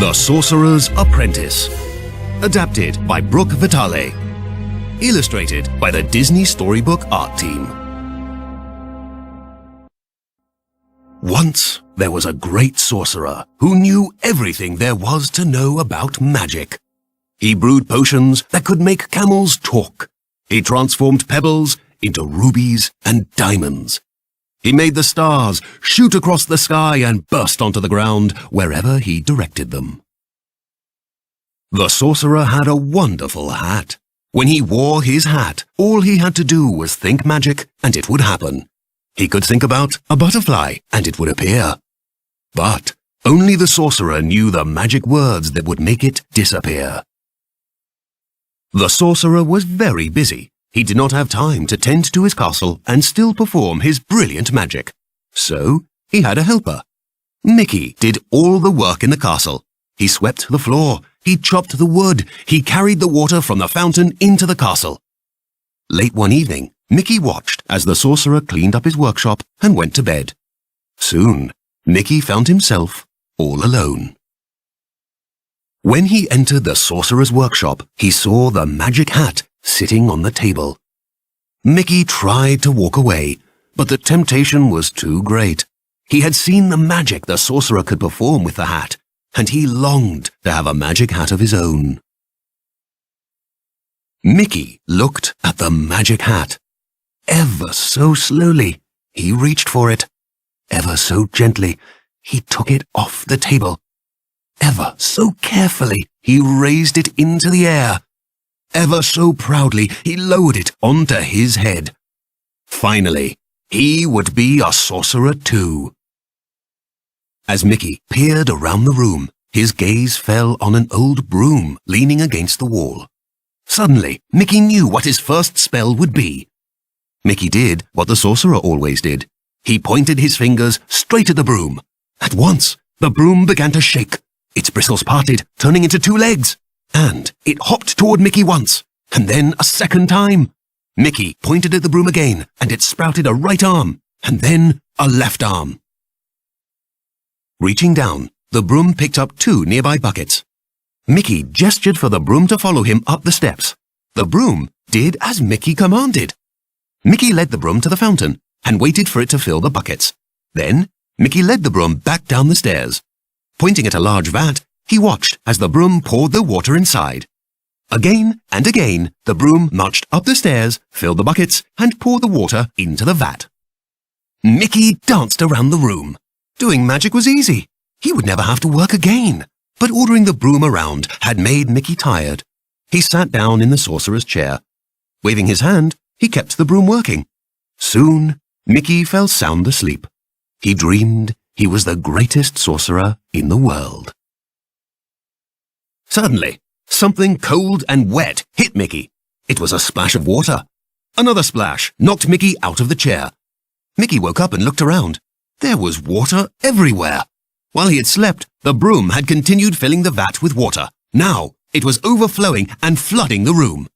The Sorcerer's Apprentice. Adapted by Brooke Vitale. Illustrated by the Disney Storybook Art Team. Once, there was a great sorcerer who knew everything there was to know about magic. He brewed potions that could make camels talk. He transformed pebbles into rubies and diamonds. He made the stars shoot across the sky and burst onto the ground wherever he directed them. The sorcerer had a wonderful hat. When he wore his hat, all he had to do was think magic and it would happen. He could think about a butterfly and it would appear. But only the sorcerer knew the magic words that would make it disappear. The sorcerer was very busy. He did not have time to tend to his castle and still perform his brilliant magic. So he had a helper. Mickey did all the work in the castle. He swept the floor, he chopped the wood, he carried the water from the fountain into the castle. Late one evening, Mickey watched as the sorcerer cleaned up his workshop and went to bed. Soon, Mickey found himself all alone. When he entered the sorcerer's workshop, he saw the magic hat sitting on the table. Mickey tried to walk away, but the temptation was too great. He had seen the magic the sorcerer could perform with the hat, and he longed to have a magic hat of his own. Mickey looked at the magic hat. Ever so slowly, he reached for it. Ever so gently, he took it off the table. Ever so carefully, he raised it into the air. Ever so proudly, he lowered it onto his head. Finally, he would be a sorcerer too. As Mickey peered around the room, his gaze fell on an old broom leaning against the wall. Suddenly, Mickey knew what his first spell would be. Mickey did what the sorcerer always did. He pointed his fingers straight at the broom. At once, the broom began to shake. Its bristles parted, turning into two legs. And it hopped toward Mickey once, and then a second time. Mickey pointed at the broom again, and it sprouted a right arm, and then a left arm. Reaching down, the broom picked up two nearby buckets. Mickey gestured for the broom to follow him up the steps. The broom did as Mickey commanded. Mickey led the broom to the fountain, and waited for it to fill the buckets. Then, Mickey led the broom back down the stairs. Pointing at a large vat, he watched as the broom poured the water inside. Again and again, the broom marched up the stairs, filled the buckets, and poured the water into the vat. Mickey danced around the room. Doing magic was easy. He would never have to work again. But ordering the broom around had made Mickey tired. He sat down in the sorcerer's chair. Waving his hand, he kept the broom working. Soon, Mickey fell sound asleep. He dreamed he was the greatest sorcerer in the world. Suddenly, something cold and wet hit Mickey. It was a splash of water. Another splash knocked Mickey out of the chair. Mickey woke up and looked around. There was water everywhere. While he had slept, the broom had continued filling the vat with water. Now, it was overflowing and flooding the room.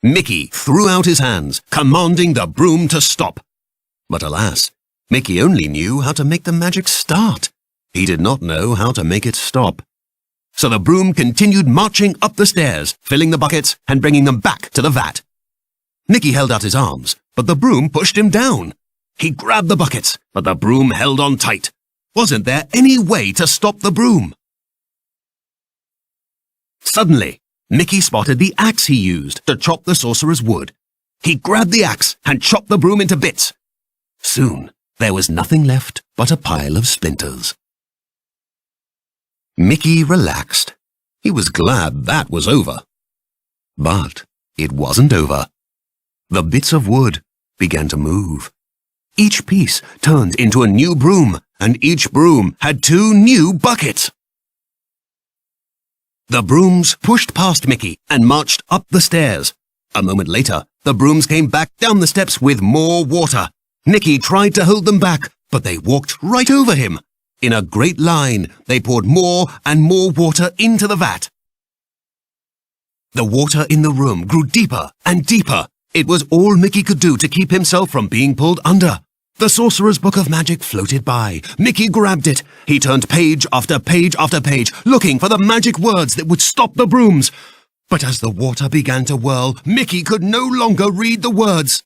Mickey threw out his hands, commanding the broom to stop. But alas, Mickey only knew how to make the magic start. He did not know how to make it stop. So the broom continued marching up the stairs, filling the buckets and bringing them back to the vat. Mickey held out his arms, but the broom pushed him down. He grabbed the buckets, but the broom held on tight. Wasn't there any way to stop the broom? Suddenly, Mickey spotted the axe he used to chop the sorcerer's wood. He grabbed the axe and chopped the broom into bits. Soon, there was nothing left but a pile of splinters. Mickey relaxed. He was glad that was over. But it wasn't over. The bits of wood began to move. Each piece turned into a new broom, and each broom had two new buckets. The brooms pushed past Mickey and marched up the stairs. A moment later, the brooms came back down the steps with more water. Mickey tried to hold them back, but they walked right over him. In a great line, they poured more and more water into the vat. The water in the room grew deeper and deeper. It was all Mickey could do to keep himself from being pulled under. The sorcerer's book of magic floated by. Mickey grabbed it. He turned page after page after page, looking for the magic words that would stop the brooms. But as the water began to whirl, Mickey could no longer read the words.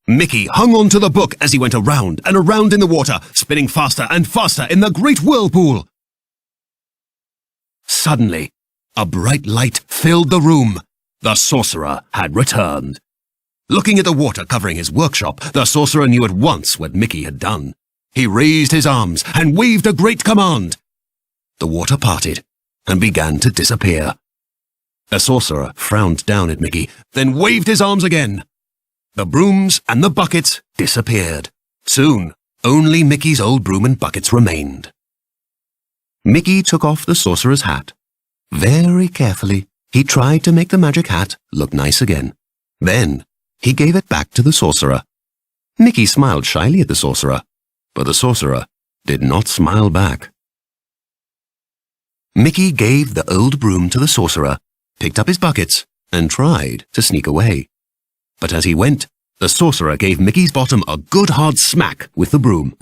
Mickey hung on to the book as he went around and around in the water, spinning faster and faster in the great whirlpool. Suddenly, a bright light filled the room. The sorcerer had returned. Looking at the water covering his workshop, the sorcerer knew at once what Mickey had done. He raised his arms and waved a great command. The water parted and began to disappear. The sorcerer frowned down at Mickey, then waved his arms again. The brooms and the buckets disappeared. Soon, only Mickey's old broom and buckets remained. Mickey took off the sorcerer's hat. Very carefully, he tried to make the magic hat look nice again. Then, he gave it back to the sorcerer. Mickey smiled shyly at the sorcerer, but the sorcerer did not smile back. Mickey gave the old broom to the sorcerer, picked up his buckets, and tried to sneak away. But as he went, the sorcerer gave Mickey's bottom a good hard smack with the broom.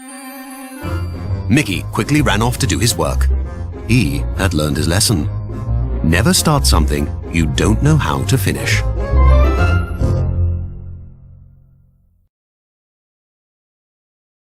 Mickey quickly ran off to do his work. He had learned his lesson. Never start something you don't know how to finish.